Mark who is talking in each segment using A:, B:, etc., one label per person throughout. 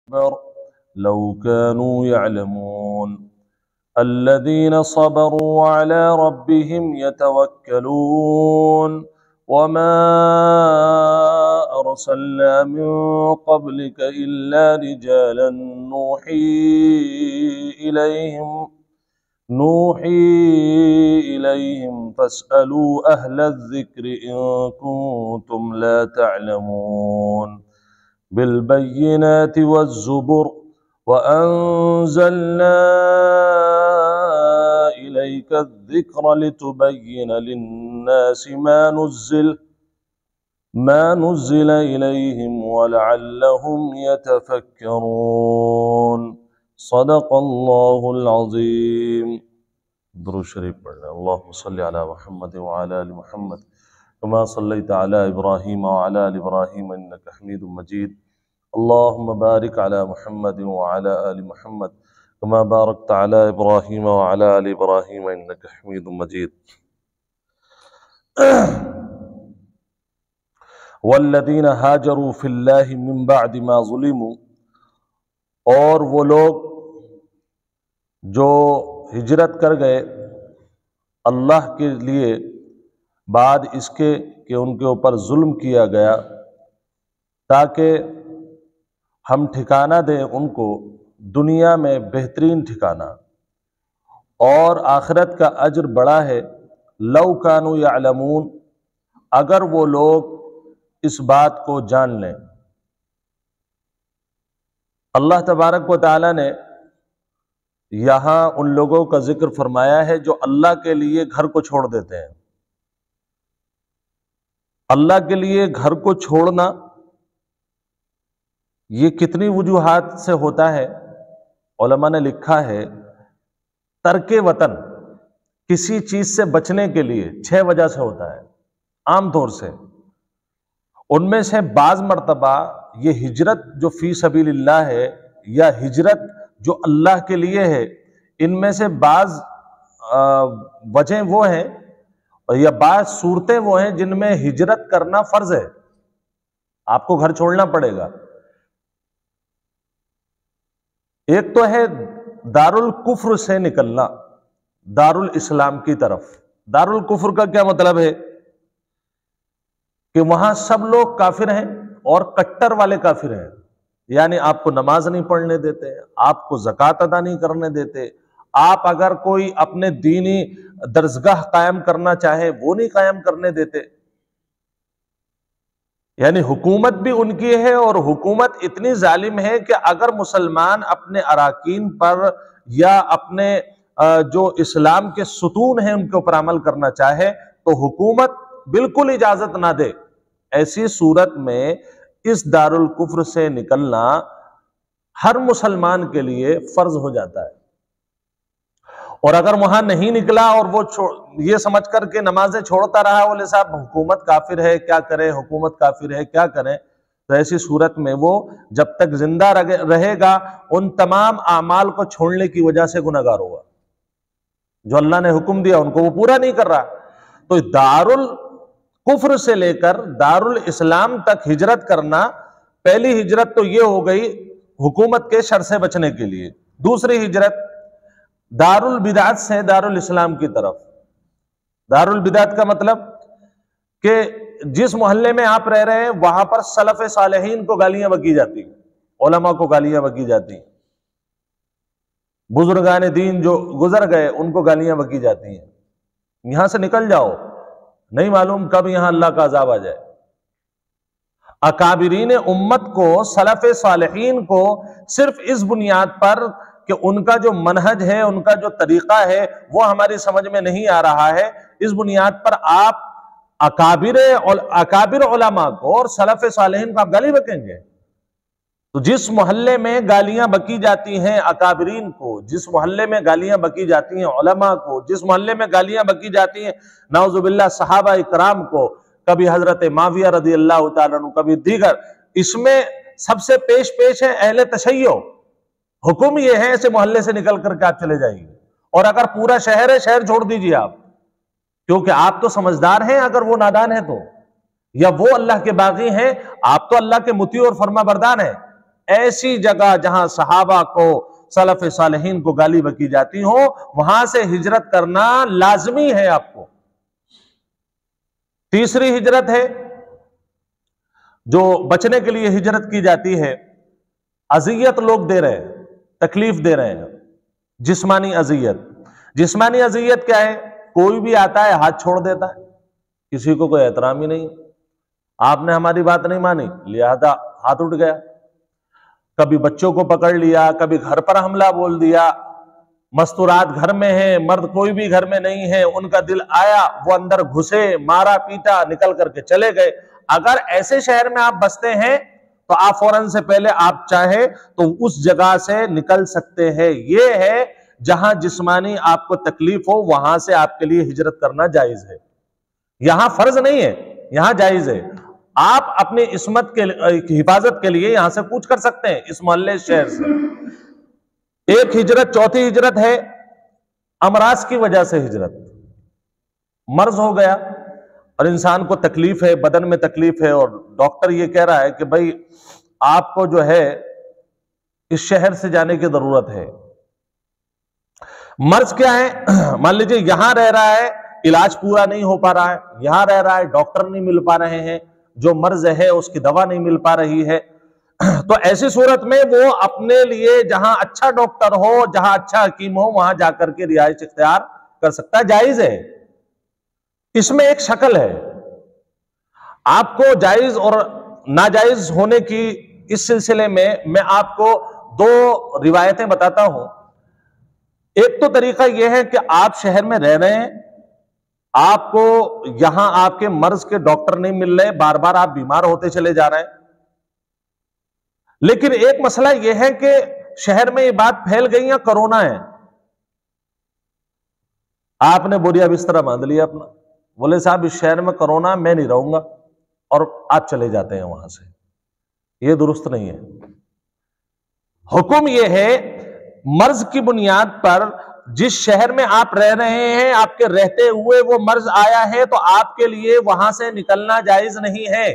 A: लौ कानू यअलमून अल्लज़ीना सबरू अला रब्बिहिम यतवक्कलून वमा अरसलना मिन क़ब्लिक इल्ला रिजालन नूही इलैहिम फस्अलू अहल ज़िक्र इन कुंतुम ला तअलमून बिलबय्यिनाति वज़्ज़ुबुर वअंज़लना इलैका ज़िक्र लितुबय्यिन लिन्नासि मा नुज़्ज़िल इलैहिम वलअल्लहुम यतफक्करून। सदक़ल्लाहुल अज़ीम। दुरूद शरीफ पढ़ना। अल्लाहुम्मा सल्लि अला मुहम्मद व अला आलि मुहम्मद कमा सल्लैता अला इब्राहीम व अला आलि इब्राहीम इन्नका हमीदुम मजीद। अल्लाहुम्मा बारिक अला मुहम्मद व अला आलि मुहम्मद कमा बारकता अला इब्राहीम व अला आलि इब्राहीम इन्नका हमीदुम मजीद। वल्लज़ीना हाजरू फिल्लाहि मिन बअदि मा ज़ुलिमू, और वो लोग जो हिजरत कर गए अल्लाह के लिए बाद इसके कि उनके ऊपर जुल्म किया गया, ताकि हम ठिकाना दें उनको दुनिया में बेहतरीन ठिकाना और आखिरत का अज्र बड़ा है। लौ कानू यअलमून, अगर वो लोग इस बात को जान लें। अल्लाह तबारक व तआला ने यहाँ उन लोगों का जिक्र फरमाया है जो अल्लाह के लिए घर को छोड़ देते हैं। अल्लाह के लिए घर को छोड़ना ये कितनी वजूहात से होता है। उलमा ने लिखा है तर्के वतन, किसी चीज से बचने के लिए 6 वजह से होता है आमतौर से। उनमें से बाज मर्तबा ये हिजरत जो फी सबीलिल्लाह है या हिजरत जो अल्लाह के लिए है, इनमें से बाज वजह वो हैं या बाज सूरतें वो हैं जिनमें हिजरत करना फर्ज है, आपको घर छोड़ना पड़ेगा। एक तो है दारुल कुफ्र से निकलना दारुल इस्लाम की तरफ। दारुल कुफ्र का क्या मतलब है कि वहां सब लोग काफिर हैं और कट्टर वाले काफिर हैं, यानी आपको नमाज नहीं पढ़ने देते, आपको ज़कात अदा नहीं करने देते, आप अगर कोई अपने दीनी दरसगाह कायम करना चाहे वो नहीं कायम करने देते। यानी हुकूमत भी उनकी है और हुकूमत इतनी जालिम है कि अगर मुसलमान अपने अराकीन पर या अपने जो इस्लाम के सुतून हैं उनके ऊपर अमल करना चाहे तो हुकूमत बिल्कुल इजाजत ना दे। ऐसी सूरत में इस दारुल कुफ्र से निकलना हर मुसलमान के लिए फर्ज हो जाता है। और अगर वहां नहीं निकला और वो ये समझ करके नमाजें छोड़ता रहा, बोले साहब हुकूमत काफिर है क्या करें, हुकूमत काफिर है क्या करें, तो ऐसी सूरत में वो जब तक जिंदा रहेगा उन तमाम आमाल को छोड़ने की वजह से गुनहगार होगा। जो अल्लाह ने हुक्म दिया उनको वो पूरा नहीं कर रहा। तो दारुल कुफ्र से लेकर दारुल इस्लाम तक हिजरत करना, पहली हिजरत तो ये हो गई हुकूमत के शर से बचने के लिए। दूसरी हिजरत दारुल बिदात से दारुल इस्लाम की तरफ। दारुल बिदात का मतलब कि जिस मोहल्ले में आप रह रहे हैं वहां पर सलफ सालेहीन को गालियां बकी जाती, उलमा को गालियां बकी जाती, बुजुर्गान दीन जो गुजर गए उनको गालियां बकी जाती हैं। यहां से निकल जाओ, नहीं मालूम कब यहां अल्लाह का अजाब आ जाए। अकाबिरीन उम्मत को, सलफ सालेहीन को सिर्फ इस बुनियाद पर कि उनका जो मनहज है, उनका जो तरीका है वो हमारी समझ में नहीं आ रहा है, इस बुनियाद पर आप अकाबिर उलमा को और सलफ सालेहीन को आप गाली बकेंगे। तो जिस मोहल्ले में गालियां बकी जाती हैं अकाबिरीन को, जिस मोहल्ले में गालियां बकी जाती हैं उलमा को, जिस मोहल्ले में गालियां बकी जाती हैं नाउजुबिल्लाह सहाबा इकराम को, कभी हजरत माविया रदी अल्लाह तआला अन्हु, कभी दीगर, इसमें सबसे पेश है अहले तशय्यो। हुक्म यह है ऐसे मोहल्ले से निकल करके आप चले जाइए। और अगर पूरा शहर है, शहर छोड़ दीजिए आप, क्योंकि आप तो समझदार हैं अगर वो नादान है तो, या वो अल्लाह के बागी हैं, आप तो अल्लाह के मुती और फरमा बरदान हैं। ऐसी जगह जहां सहाबा को, सलफ सालेहीन को गाली बकी जाती हो, वहां से हिजरत करना लाजमी है आपको। तीसरी हिजरत है जो बचने के लिए हिजरत की जाती है, अजियत लोग दे रहे हैं, तकलीफ दे रहे हैं, जिस्मानी अजियत। जिस्मानी अजियत क्या है? कोई भी आता है हाथ छोड़ देता है, किसी को कोई एहतराम ही नहीं, आपने हमारी बात नहीं मानी लिहाजा हाथ उठ गया। कभी बच्चों को पकड़ लिया, कभी घर पर हमला बोल दिया, मस्तूरात घर में है, मर्द कोई भी घर में नहीं है, उनका दिल आया वो अंदर घुसे, मारा पीटा, निकल करके चले गए। अगर ऐसे शहर में आप बसते हैं तो आप फौरन से पहले आप चाहे तो उस जगह से निकल सकते हैं। ये है जहां जिस्मानी आपको तकलीफ हो, वहां से आपके लिए हिजरत करना जायज है। यहां फर्ज नहीं है, यहां जायज है। आप अपनी इस्मत के हिफाजत के लिए यहां से कूच कर सकते हैं, इस मोहल्ले शहर से। एक हिजरत, चौथी हिजरत है अमराज की वजह से हिजरत। मर्ज हो गया और इंसान को तकलीफ है, बदन में तकलीफ है, और डॉक्टर ये कह रहा है कि भाई आपको जो है इस शहर से जाने की जरूरत है। मर्ज क्या है? मान लीजिए यहां रह रहा है, इलाज पूरा नहीं हो पा रहा है, यहां रह रहा है, डॉक्टर नहीं मिल पा रहे हैं, जो मर्ज है उसकी दवा नहीं मिल पा रही है, तो ऐसी सूरत में वो अपने लिए जहां अच्छा डॉक्टर हो, जहां अच्छा हकीम हो, वहां जाकर के रिहाइश इख्तियार कर सकता है, जायज है। इसमें एक शक्ल है, आपको जायज और नाजायज होने की इस सिलसिले में मैं आपको दो रिवायतें बताता हूं। एक तो तरीका यह है कि आप शहर में रह रहे हैं, आपको यहां आपके मर्ज के डॉक्टर नहीं मिल रहे, बार बार आप बीमार होते चले जा रहे हैं। लेकिन एक मसला यह है कि शहर में ये बात फैल गई है कोरोना है, आपने बोरिया बिस्तरा बांध लिया अपना, बोले साहब इस शहर में कोरोना, मैं नहीं रहूंगा, और आप चले जाते हैं वहां से। यह दुरुस्त नहीं है। हुक्म यह है मर्ज की बुनियाद पर, जिस शहर में आप रह रहे हैं, आपके रहते हुए वो मर्ज आया है, तो आपके लिए वहां से निकलना जायज नहीं है।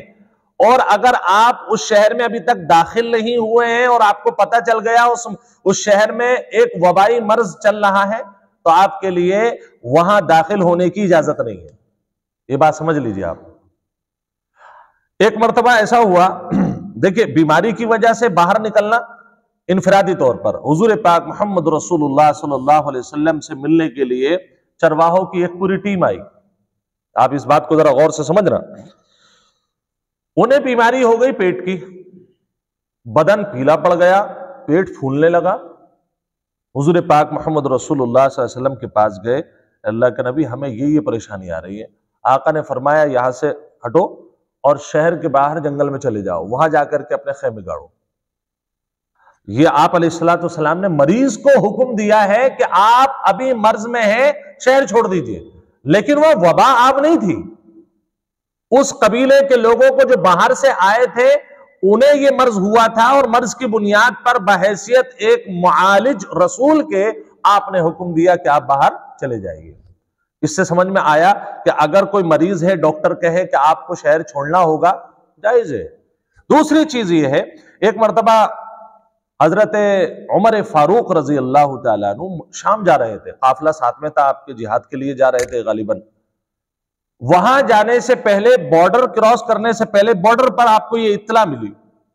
A: और अगर आप उस शहर में अभी तक दाखिल नहीं हुए हैं और आपको पता चल गया उस शहर में एक वबाई मर्ज चल रहा है, तो आपके लिए वहां दाखिल होने की इजाजत नहीं है। ये बात समझ लीजिए आप। एक मर्तबा ऐसा हुआ, देखिए बीमारी की वजह से बाहर निकलना इनफरादी तौर पर, हुजूर पाक मोहम्मद रसूलुल्लाह सल्लल्लाहु अलैहि वसल्लम से मिलने के लिए चरवाहों की एक पूरी टीम आई। आप इस बात को जरा गौर से समझना। उन्हें बीमारी हो गई पेट की, बदन पीला पड़ गया, पेट फूलने लगा। हुजूर पाक मोहम्मद रसूलुल्लाह सल्लल्लाहु अलैहि वसल्लम के पास गए, अल्लाह के नबी हमें ये परेशानी आ रही है। आका ने फरमाया यहां से हटो और शहर के बाहर जंगल में चले जाओ, वहां जाकर के अपने खेमे गाड़ो। ये आप अलैहिस्सलातु वस्सलाम ने मरीज को हुक्म दिया है कि आप अभी मर्ज में हैं, शहर छोड़ दीजिए। लेकिन वह वबा आप नहीं थी, उस कबीले के लोगों को जो बाहर से आए थे उन्हें यह मर्ज हुआ था, और मर्ज की बुनियाद पर बहैसियत एक मुआलिज रसूल के आपने हुक्म दिया कि आप बाहर चले जाइए। इससे समझ में आया कि अगर कोई मरीज है, डॉक्टर कहे कि आपको शहर छोड़ना होगा, जायज है। दूसरी चीज यह है, एक मर्तबा हजरत उमर फारूक रजी अल्लाह तआला अन्हु शाम जा रहे थे, काफिला साथ में था, आपके जिहाद के लिए जा रहे थे गालिबन। वहां जाने से पहले, बॉर्डर क्रॉस करने से पहले, बॉर्डर पर आपको यह इत्तला मिली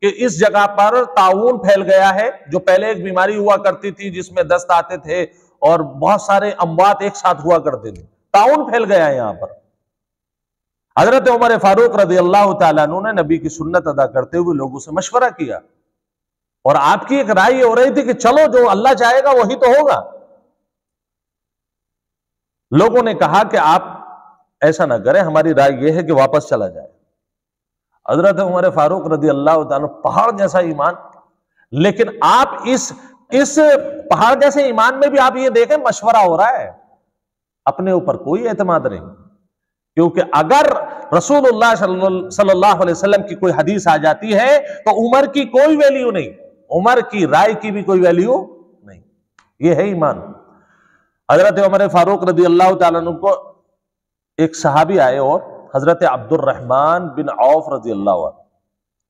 A: कि इस जगह पर ताउन फैल गया है, जो पहले एक बीमारी हुआ करती थी जिसमें दस्त आते थे और बहुत सारे अमवात एक साथ हुआ करते थे, ताउन फैल गया है यहां पर। हजरत उमर फारूक रज़ी अल्लाह तआला अन्हु ने नबी की सुन्नत अदा करते हुए लोगों से मशवरा किया, और आपकी एक राय हो रही थी कि चलो जो अल्लाह चाहेगा वही तो होगा। लोगों ने कहा कि आप ऐसा ना करें, हमारी राय यह है कि वापस चला जाए। हजरत उमर फारूक रज़ी अल्लाह तआला, पहाड़ जैसा ईमान, लेकिन आप इस पहाड़ जैसे ईमान में भी आप ये देखें मशवरा हो रहा है, अपने ऊपर कोई एतमाद नहीं। क्योंकि अगर रसूलुल्लाह सल्लल्लाहु अलैहि वसल्लम की कोई हदीस आ जाती है तो उमर की कोई वैल्यू नहीं, उमर की राय की भी कोई वैल्यू नहीं। यह है ईमान। हजरत उमर फारूक रज़ी अल्लाह तआला अन्हु को एक सहाबी आए और हजरत अब्दुर्रहमान बिन औफ रज़ी अल्लाह अन्हु,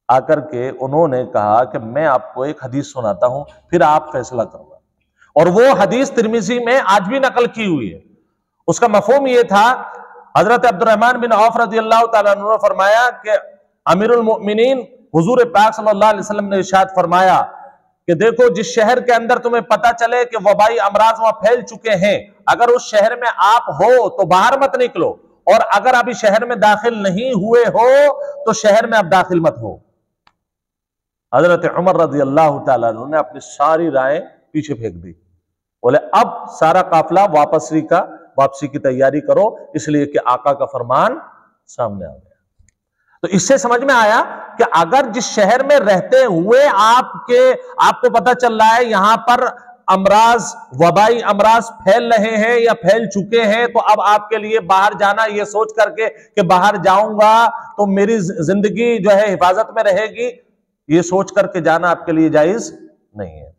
A: आकर के उन्होंने कहा कि मैं आपको एक हदीस सुनाता हूं, फिर आप फैसला करना। और वो हदीस तिरमिज़ी में आज भी नकल की हुई है। उसका मफहूम ये था, हजरत अब्दुर्रहमान बिन औफ रज़ियल्लाहु तआला अन्हु ने फरमाया कि अमीरुल मोमिनीन हुजूर पाक सल्लल्लाहु अलैहि वसल्लम ने इरशाद फरमाया कि देखो, जिस शहर के अंदर तुम्हें पता चले कि वबाई अमराज वहां फैल चुके हैं, अगर उस शहर में आप हो तो बाहर मत निकलो, और अगर अभी शहर में दाखिल नहीं हुए हो तो शहर में अब दाखिल मत हो। हजरत उमर रज़ियल्लाहु तआला अन्हु ने अपनी सारी राय पीछे फेंक दी। बोले अब सारा काफिला वापसी की तैयारी करो, इसलिए कि आका का फरमान सामने आ गया। तो इससे समझ में आया कि अगर जिस शहर में रहते हुए आपको पता चल रहा है यहां पर अमराज, वबाई अमराज फैल रहे हैं या फैल चुके हैं, तो अब आपके लिए बाहर जाना, ये सोच करके कि बाहर जाऊंगा तो मेरी जिंदगी जो है हिफाजत में रहेगी, ये सोच करके जाना आपके लिए जायज नहीं है।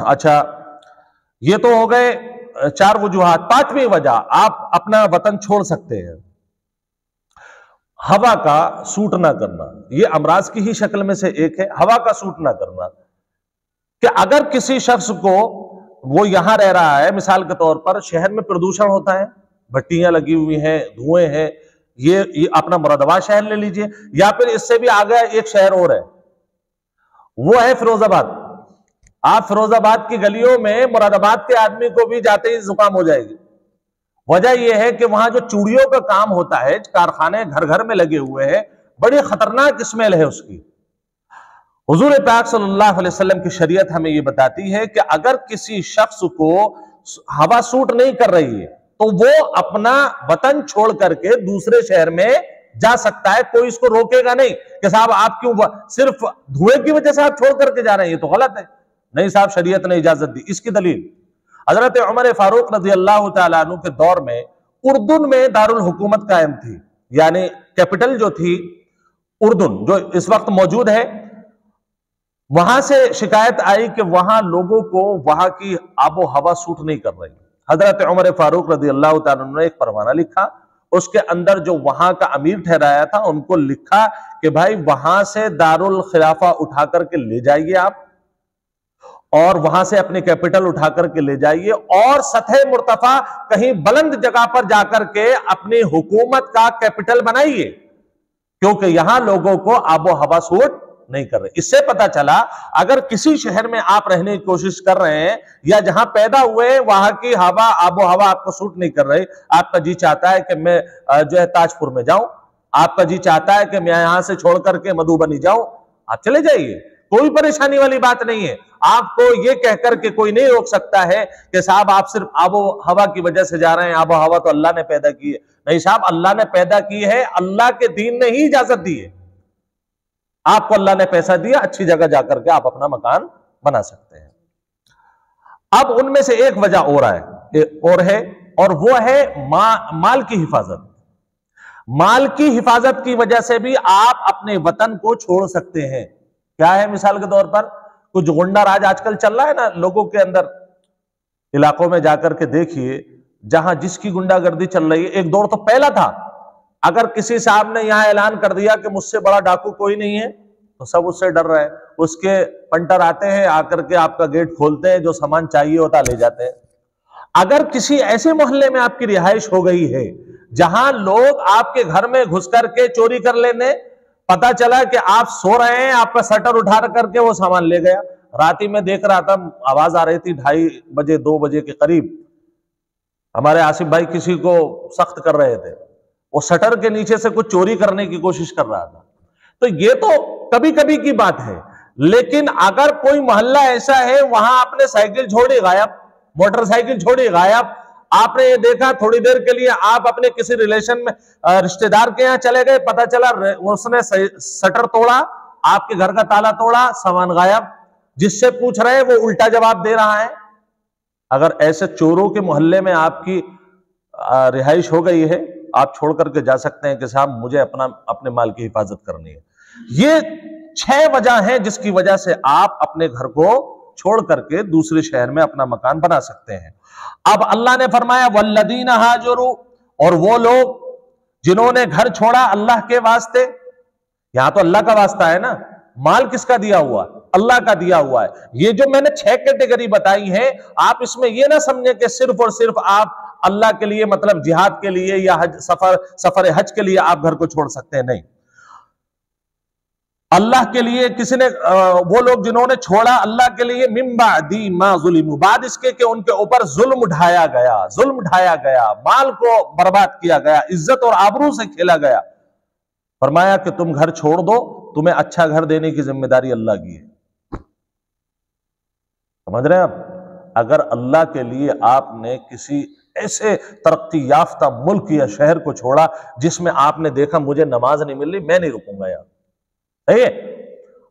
A: अच्छा, ये तो हो गए 4 वजूहात। 5वीं वजह, आप अपना वतन छोड़ सकते हैं। हवा का सूट ना करना, यह अमराज की ही शक्ल में से एक है, हवा का सूट ना करना। कि अगर किसी शख्स को, वो यहां रह रहा है, मिसाल के तौर पर शहर में प्रदूषण होता है, भट्टियां लगी हुई हैं, धुएं हैं, ये अपना मुरादाबाद शहर ले लीजिए, या फिर इससे भी आगे एक शहर और है, वो है फिरोजाबाद। आप फिरोजाबाद की गलियों में मुरादाबाद के आदमी को भी जाते ही जुकाम हो जाएगी। वजह यह है कि वहां जो चूड़ियों का काम होता है, कारखाने घर घर में लगे हुए हैं, बड़ी खतरनाक स्मेल है उसकी। हुजूर पाक सल्लल्लाहु अलैहि वसल्लम की शरीयत हमें यह बताती है कि अगर किसी शख्स को हवा सूट नहीं कर रही है तो वो अपना वतन छोड़ करके दूसरे शहर में जा सकता है, कोई इसको रोकेगा नहीं कि साहब आप क्यों सिर्फ धुएं की वजह से आप छोड़ करके जा रहे हैं, ये तो गलत है। नहीं साहब, शरीयत ने इजाजत दी। इसकी दलील हजरत उमर फारूक रज़ियल्लाहु तआला अन्हु के दौर में उर्दुन में दारुल हुकूमत कायम थी, यानी कैपिटल जो थी उर्दुन, जो इस वक्त मौजूद है। वहां से शिकायत आई कि वहां लोगों को वहां की आबो हवा सूट नहीं कर रही। हजरत उमर फारूक रज़ियल्लाहु तआला अन्हु ने एक परवाना लिखा, उसके अंदर जो वहां का अमीर ठहराया था उनको लिखा कि भाई वहां से दारुल खिलाफा उठा करके ले जाइए आप, और वहां से अपनी कैपिटल उठा करके ले जाइए, और सतह मुर्तफा कहीं बुलंद जगह पर जाकर के अपनी हुकूमत का कैपिटल बनाइए, क्योंकि यहां लोगों को आबो हवा सूट नहीं कर रहे। इससे पता चला अगर किसी शहर में आप रहने की कोशिश कर रहे हैं या जहां पैदा हुए वहां की हवा, आबो हवा आपको सूट नहीं कर रही, आपका जी चाहता है कि मैं जो है ताजपुर में जाऊं, आपका जी चाहता है कि मैं यहां से छोड़ करके मधुबनी जाऊं, आप चले जाइए, कोई परेशानी वाली बात नहीं है। आपको ये कहकर के कोई नहीं रोक सकता है कि साहब आप सिर्फ आबो हवा की वजह से जा रहे हैं, आबो हवा तो अल्लाह ने पैदा की है। नहीं साहब, अल्लाह ने पैदा की है, अल्लाह के दीन ने ही इजाजत दी है। आपको अल्लाह ने पैसा दिया, अच्छी जगह जाकर के आप अपना मकान बना सकते हैं। अब उनमें से एक वजह और है, और वो है माल की हिफाजत। माल की हिफाजत की वजह से भी आप अपने वतन को छोड़ सकते हैं। क्या है? मिसाल के तौर पर कुछ गुंडा राज आजकल चल रहा है ना लोगों के अंदर, इलाकों में जाकर के देखिए, जहां जिसकी गुंडागर्दी चल रही है। एक दौर तो पहला था, अगर किसी साहब ने यहां ऐलान कर दिया कि मुझसे बड़ा डाकू कोई नहीं है, तो सब उससे डर रहे हैं। उसके पंटर आते हैं, आकर के आपका गेट खोलते हैं, जो सामान चाहिए होता ले जाते हैं। अगर किसी ऐसे मोहल्ले में आपकी रिहाइश हो गई है जहां लोग आपके घर में घुस करके चोरी कर लेने, पता चला कि आप सो रहे हैं, आपका शटर उठा करके वो सामान ले गया। रात ही में देख रहा था, आवाज आ रही थी 2:30 बजे 2 बजे के करीब, हमारे आसिफ भाई किसी को सख्त कर रहे थे, वो शटर के नीचे से कुछ चोरी करने की कोशिश कर रहा था। तो ये तो कभी कभी की बात है, लेकिन अगर कोई मोहल्ला ऐसा है वहां आपने साइकिल छोड़ी गायब, मोटरसाइकिल छोड़ी गायब, आपने ये देखा थोड़ी देर के लिए आप अपने किसी रिलेशन में रिश्तेदार के यहाँ चले गए, पता चला उसने शटर तोड़ा, आपके घर का ताला तोड़ा, सामान गायब, जिससे पूछ रहे हैं वो उल्टा जवाब दे रहा है। अगर ऐसे चोरों के मोहल्ले में आपकी रिहाइश हो गई है, आप छोड़ करके जा सकते हैं कि साहब मुझे अपने माल की हिफाजत करनी है। ये 6 वजह है जिसकी वजह से आप अपने घर को छोड़ करके दूसरे शहर में अपना मकान बना सकते हैं। अब अल्लाह ने फरमाया वल्लदीना हाजरू, और वो लोग जिन्होंने घर छोड़ा अल्लाह के वास्ते, यहां तो अल्लाह का वास्ता है ना, माल किसका दिया हुआ? अल्लाह का दिया हुआ है। ये जो मैंने 6 कैटेगरी बताई है, आप इसमें ये ना समझे कि सिर्फ और सिर्फ आप अल्लाह के लिए, मतलब जिहाद के लिए या हज सफर हज के लिए आप घर को छोड़ सकते हैं, नहीं। अल्लाह के लिए किसी ने, वो लोग जिन्होंने छोड़ा अल्लाह के लिए, मिम्बा दी मा जुलिमु, बाद इसके कि उनके ऊपर जुल्म ढाया गया, माल को बर्बाद किया गया, इज्जत और आबरू से खेला गया। फरमाया कि तुम घर छोड़ दो, तुम्हें अच्छा घर देने की जिम्मेदारी अल्लाह की है। समझ रहे हैं आप? अगर अल्लाह के लिए आपने किसी ऐसे तरक्की याफ्ता मुल्क या शहर को छोड़ा जिसमें आपने देखा मुझे नमाज नहीं मिल रही, मैं नहीं रुकूंगा यार,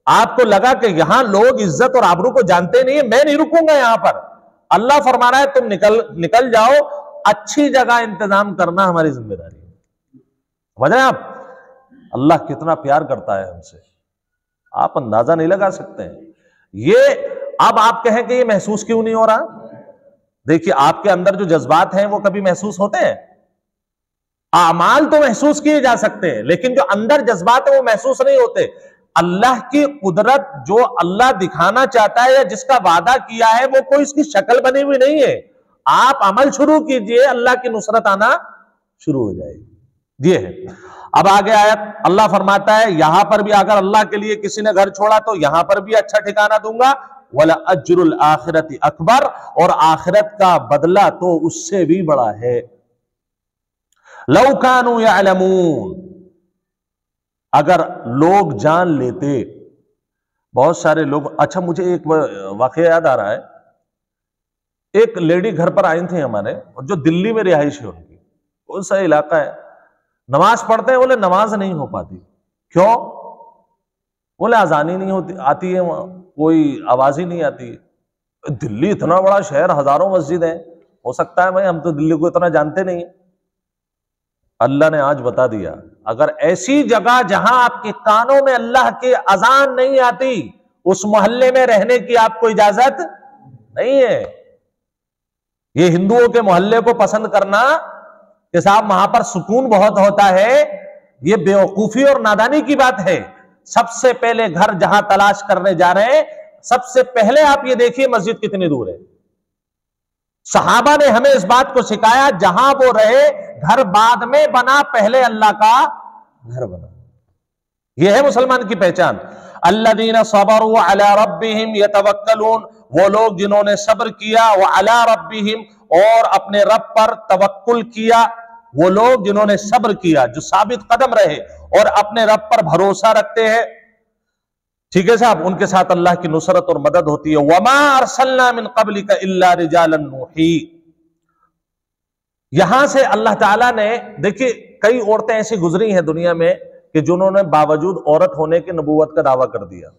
A: आपको लगा कि यहां लोग इज्जत और आबरू को जानते नहीं है, मैं नहीं रुकूंगा यहां पर। अल्लाह फरमा रहा है तुम निकल जाओ, अच्छी जगह इंतजाम करना हमारी जिम्मेदारी है। समझ रहे हैं आप? अल्लाह कितना प्यार करता है हमसे, आप अंदाजा नहीं लगा सकते हैं। ये अब आप कहें कि ये महसूस क्यों नहीं हो रहा? देखिए, आपके अंदर जो जज्बात हैं वो कभी महसूस होते हैं? आमाल तो महसूस किए जा सकते हैं, लेकिन जो अंदर जज्बात है वो महसूस नहीं होते। अल्लाह की कुदरत जो अल्लाह दिखाना चाहता है या जिसका वादा किया है, वो कोई इसकी शक्ल बनी हुई नहीं है। आप अमल शुरू कीजिए, अल्लाह की नुसरत आना शुरू हो जाएगी। ये है। अब आगे आयत अल्लाह फरमाता है, यहां पर भी अगर अल्लाह के लिए किसी ने घर छोड़ा तो यहां पर भी अच्छा ठिकाना दूंगा, वला अज्रुल आखिरती अकबर, और आखिरत का बदला तो उससे भी बड़ा है। लौ कानू यअलमून, अगर लोग जान लेते। बहुत सारे लोग, अच्छा मुझे एक वाकया याद आ रहा है, एक लेडी घर पर आई थी हमारे, जो दिल्ली में रिहाइश है उनकी, कौन सा इलाका है, नमाज पढ़ते हैं, बोले नमाज नहीं हो पाती। क्यों? बोले अजान ही नहीं होती, आती है, वहां कोई आवाज ही नहीं आती है। दिल्ली इतना बड़ा शहर, हजारों मस्जिद है, हो सकता है भाई हम तो दिल्ली को इतना जानते नहीं। अल्लाह ने आज बता दिया, अगर ऐसी जगह जहां आपके कानों में अल्लाह की अजान नहीं आती, उस मोहल्ले में रहने की आपको इजाजत नहीं है। ये हिंदुओं के मोहल्ले को पसंद करना कि साहब वहां पर सुकून बहुत होता है, ये बेवकूफी और नादानी की बात है। सबसे पहले घर जहां तलाश करने जा रहे हैं, सबसे पहले आप ये देखिए मस्जिद कितनी दूर है। सहाबा ने हमें इस बात को सिखाया, जहां वो रहे घर बाद में बना, पहले अल्लाह का घर बना। यह है मुसलमान की पहचान। अल्लज़ीना सबरू अला रब्बिहिम यतवक्कलून, वो लोग जिन्होंने सब्र किया, वो अला रब्बिहिम, और अपने रब पर तवक्कुल किया, वो लोग जिन्होंने सब्र किया, जो साबित कदम रहे और अपने रब पर भरोसा रखते हैं। ठीक है साहब, उनके साथ अल्लाह की नुसरत और मदद होती है। वमा अरसलना मिन क़ब्लिका इल्ला रिजालन नूही, यहां से अल्लाह ताला ने, देखिए कई औरतें ऐसी गुजरी हैं दुनिया में कि जिन्होंने बावजूद औरत होने की नबूवत का दावा कर दिया।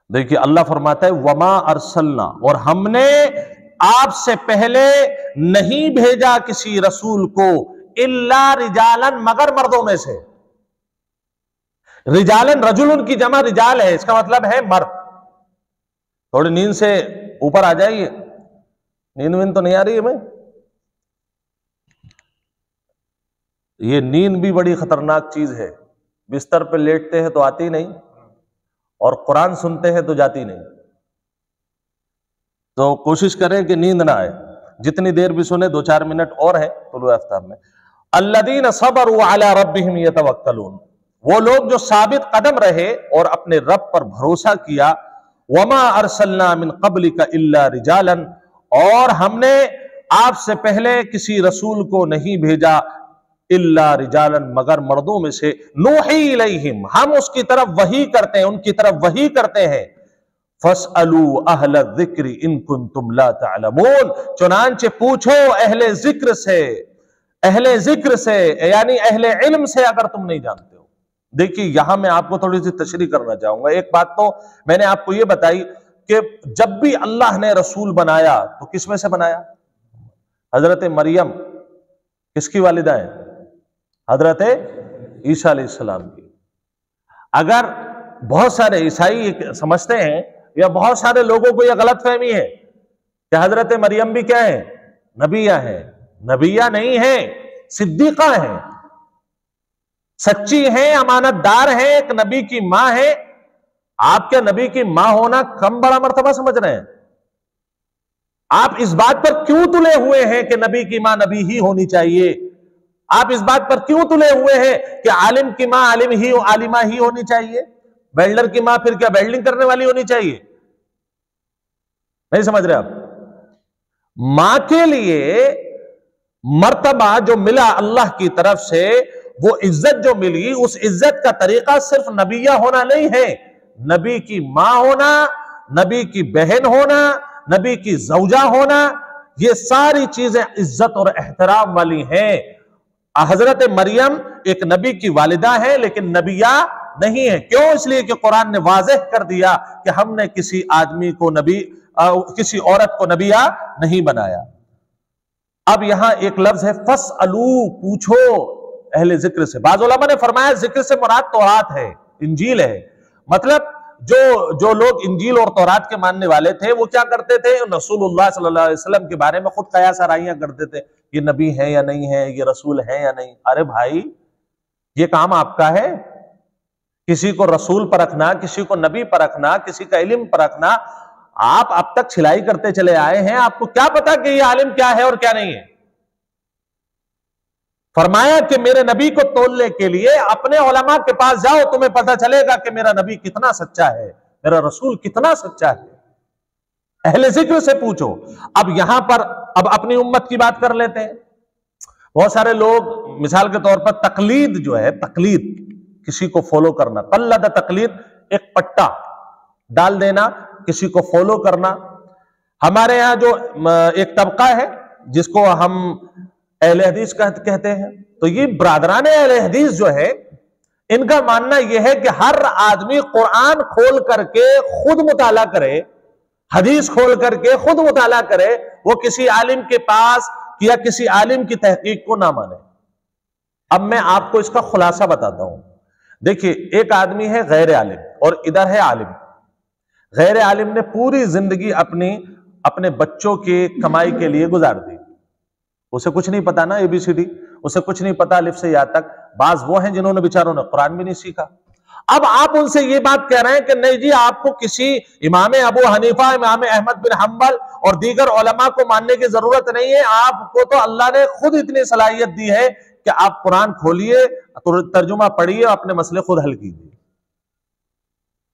A: देखिए अल्लाह फरमाता है वमा अरसलना, और हमने आपसे पहले नहीं भेजा किसी रसूल को, इल्ला रिजालन, मगर मर्दों में से। रिजालन, रजुलन की जमा रिजाल है, इसका मतलब है मर्द। थोड़ी नींद से ऊपर आ जाइए, नींद वींद तो नहीं आ रही है हमें? ये नींद भी बड़ी खतरनाक चीज है। बिस्तर पे लेटते हैं तो आती नहीं, और कुरान सुनते हैं तो जाती नहीं। तो कोशिश करें कि नींद ना आए, जितनी देर भी सुने, 2-4 मिनट और है तुलू आफ्ताब में। अल्लज़ीना सबरू अला रब्बिहिम यतवक्कलून, वो लोग जो साबित कदम रहे और अपने रब पर भरोसा किया। वमा अरसलना मिन क़ब्लिका इल्ला रिजालन, और हमने आपसे पहले किसी रसूल को नहीं भेजा, इल्ला रिजालन, मगर मर्दों में से। नूही इलैहिम, हम उसकी तरफ वही करते हैं, उनकी तरफ वही करते हैं। फसअलू अहल ज़िक्र इन कुंतुम ला तअलमून, चुनांचे पूछो अहले जिक्र से, अहले जिक्र से यानी अहले इल्म से, अगर तुम नहीं जानते हो। देखिए यहां मैं आपको थोड़ी सी तशरीह करना चाहूंगा। एक बात तो मैंने आपको यह बताई कि जब भी अल्लाह ने रसूल बनाया तो किस में से बनाया? हजरत मरियम किसकी वालिदा है? हजरत ईसा अलैहिस्सलाम की। अगर बहुत सारे ईसाई समझते हैं, या बहुत सारे लोगों को यह गलत फहमी है कि हजरत मरियम भी क्या है? नबिया है। नबिया नहीं है, सिद्दीका है। सच्ची हैं, अमानतदार हैं, एक नबी की मां है। आप क्या नबी की मां होना कम बड़ा मर्तबा समझ रहे हैं? आप इस बात पर क्यों तुले हुए हैं कि नबी की मां नबी ही होनी चाहिए? आप इस बात पर क्यों तुले हुए हैं कि आलिम की मां आलिमा ही होनी चाहिए? वेल्डर की मां फिर क्या वेल्डिंग करने वाली होनी चाहिए? नहीं समझ रहे आप? मां के लिए मर्तबा जो मिला अल्लाह की तरफ से, वो इज्जत जो मिली, उस इज्जत का तरीका सिर्फ नबिया होना नहीं है। नबी की मां होना, नबी की बहन होना, नबी की जौजा होना, ये सारी चीजें इज्जत और एहतराम वाली हैं। हजरत मरियम एक नबी की वालिदा है, लेकिन नबिया नहीं है। क्यों? इसलिए कि कुरान ने वाज़ेह कर दिया कि हमने किसी आदमी को नबी, किसी औरत को नबिया नहीं बनाया। अब यहां एक लफ्ज है फसअलू, पूछो अहले जिक्र से। बाज़ उलमा ने फरमाया जिक्र से मुराद तौरात है, इंजील है। मतलब जो लोग इंजील और तौरात के मानने वाले थे, वो क्या करते थे? रसूलुल्लाह सल्लल्लाहु अलैहि वसल्लम के बारे में खुद कयास आराइयां करते थे, ये नबी है या नहीं है, ये रसूल है या नहीं। अरे भाई, ये काम आपका है? किसी को रसूल परखना, किसी को नबी परखना, किसी का इल्म परखना, आप अब तक छिलाई करते चले आए हैं। आपको क्या पता कि ये आलिम क्या है और क्या नहीं है? फरमाया कि मेरे नबी को तोलने के लिए अपने उलमा के पास जाओ, तुम्हें पता चलेगा कि मेरा नबी कितना सच्चा है, मेरा रसूल कितना सच्चा है। अहले जिक्र से पूछो। अब यहां पर अब अपनी उम्मत की बात कर लेते हैं। बहुत सारे लोग मिसाल के तौर पर तकलीद जो है, तकलीद, किसी को फॉलो करना, कल्लद तकलीद, एक पट्टा डाल देना, किसी को फॉलो करना। हमारे यहां जो एक तबका है जिसको हम अहले हदीस कहते हैं, तो ये ब्रादरान अहले हदीस जो है, इनका मानना यह है कि हर आदमी कुरान खोल करके खुद मुताला करे, हदीस खोल करके खुद मुताला करे, वो किसी आलिम के पास या किसी आलिम की तहकीक को ना माने। अब मैं आपको इसका खुलासा बताता हूं। देखिए, एक आदमी है गैर आलिम और इधर है आलिम। गैर आलिम ने पूरी जिंदगी अपने बच्चों की कमाई के लिए गुजार दी। उसे कुछ नहीं पता ना ABCD, उसे कुछ नहीं पता अलिफ से या तक। बाज वो हैं जिन्होंने बेचारों ने कुरान भी नहीं सीखा। अब आप उनसे ये बात कह रहे हैं कि नहीं जी, आपको किसी इमाम अबू हनीफा, इमाम अहमद बिन हंबल और दीगर उलमा को मानने की जरूरत नहीं है। आपको तो अल्लाह ने खुद इतनी सलाहियत दी है कि आप कुरान खोलिए, तर्जुमा पढ़िए, अपने मसले खुद हल कीजिए।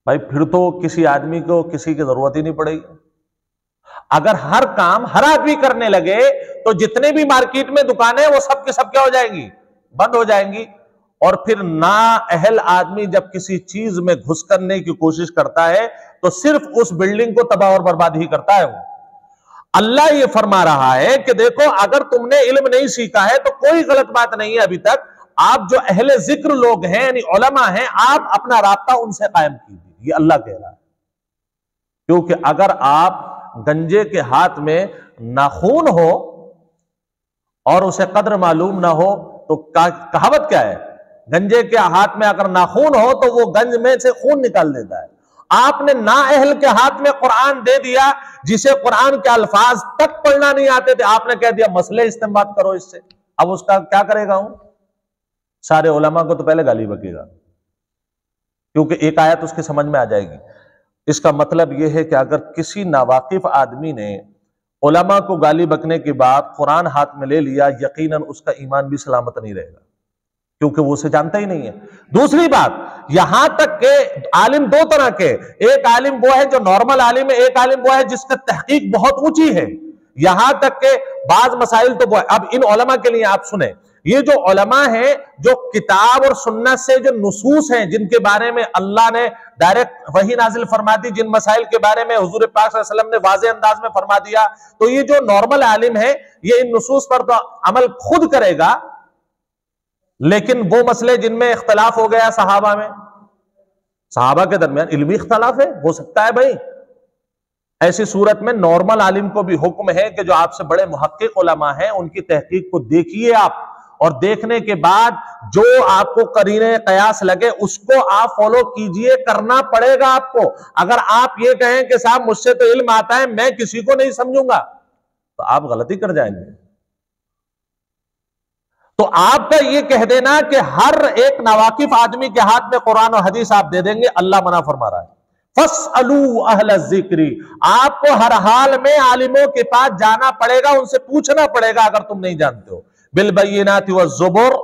A: भाई, फिर तो किसी आदमी को किसी की जरूरत ही नहीं पड़ेगी। अगर हर काम हर आदमी करने लगे तो जितने भी मार्केट में दुकानें, वो सब के सब क्या हो जाएंगी? बंद हो जाएंगी। और फिर ना अहल आदमी जब किसी चीज में घुस करने की कोशिश करता है तो सिर्फ उस बिल्डिंग को तबाह और बर्बाद ही करता है वो। अल्लाह ये फरमा रहा है कि देखो, अगर तुमने इल्म नहीं सीखा है तो कोई गलत बात नहीं है। अभी तक आप जो अहले जिक्र लोग हैं, यानी उलमा हैं, आप अपना राब्ता उनसे कायम कीजिए, ये अल्लाह कह रहा है। क्योंकि अगर आप गंजे के हाथ में नाखून हो और उसे कद्र मालूम ना हो, तो कहावत क्या है? गंजे के हाथ में अगर नाखून हो तो वो गंज में से खून निकाल देता है। आपने नाअहल के हाथ में कुरान दे दिया, जिसे कुरान के अल्फाज तक पढ़ना नहीं आते थे, आपने कह दिया मसले इस्तेमाल करो इससे। अब उसका क्या करेगा हूं? सारे उलमा को तो पहले गाली बकेगा, क्योंकि एक आयत उसके समझ में आ जाएगी। इसका मतलब यह है कि अगर किसी नावाकिफ आदमी ने उलमा को गाली बकने के बाद कुरान हाथ में ले लिया, यकीनन उसका ईमान भी सलामत नहीं रहेगा, क्योंकि वो उसे जानता ही नहीं है। दूसरी बात, यहां तक के आलिम दो तरह के, एक आलिम वो है जो नॉर्मल आलिम है, एक आलिम वो है जिसका तहकीक बहुत ऊंची है। यहां तक के बाज मसाइल तो वो है। अब इन उलमा के लिए आप सुने, ये जो उलमा है जो किताब और सुन्नत से जो नुसूस हैं, जिनके बारे में अल्लाह ने डायरेक्ट वही नाजिल फरमा दी, जिन मसाइल के बारे में हुजूर पाक सल्लल्लाहु अलैहि वसल्लम ने वाज़े अंदाज में फरमा दिया, तो ये जो नॉर्मल आलिम है, ये इन नुसूस पर तो अमल खुद करेगा। लेकिन वो मसले जिनमें इख्तलाफ हो गया सहाबा में, सहाबा के दरमियान इल्मी इख्तलाफ है, हो सकता है भाई, ऐसी सूरत में नॉर्मल आलिम को भी हुक्म है कि जो आपसे बड़े मुहक्किक उलमा हैं, उनकी तहकीक को देखिए आप, और देखने के बाद जो आपको करीने कयास लगे उसको आप फॉलो कीजिए, करना पड़ेगा आपको। अगर आप ये कहें कि साहब मुझसे तो इल्म आता है, मैं किसी को नहीं समझूंगा, तो आप गलती कर जाएंगे। तो आपका ये कह देना कि हर एक नावाकिफ आदमी के हाथ में कुरान और हदीस आप दे देंगे, अल्लाह मना फरमा रहा है। फस्अलू अहल जिक्री, आपको हर हाल में आलिमों के पास जाना पड़ेगा, उनसे पूछना पड़ेगा अगर तुम नहीं जानते हो। बिल बैयिनाति वज़्ज़ुबुर,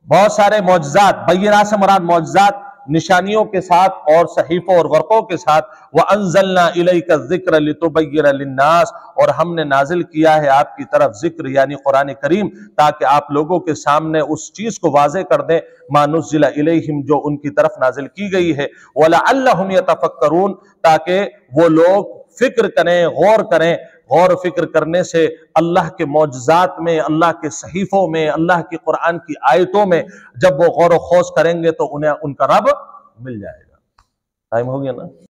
A: बहुत सारे मौजज़ात, बैयिनात से मुराद मौजज़ात निशानियों के साथ और सहीफों और वर्कों के साथ, व अंज़लना इलैका ज़िक्र लितुबय्यिना लिन्नास, और हमने नाजिल किया है आपकी तरफ जिक्र यानी कुरान करीम, ताकि आप लोगों के सामने उस चीज को वाज़े कर दें, मा नुज़्ज़िला इलैहिम, जो उनकी तरफ नाजिल की गई है, व लअल्लहुम यतफक्करून, ताकि वो लोग फिक्र करें, गौर करें। गौर फिक्र करने से अल्लाह के मौजज़ात में, अल्लाह के सहीफों में, अल्लाह की कुरान की आयतों में जब वो गौर व खौज करेंगे तो उन्हें उनका रब मिल जाएगा। टाइम हो गया ना।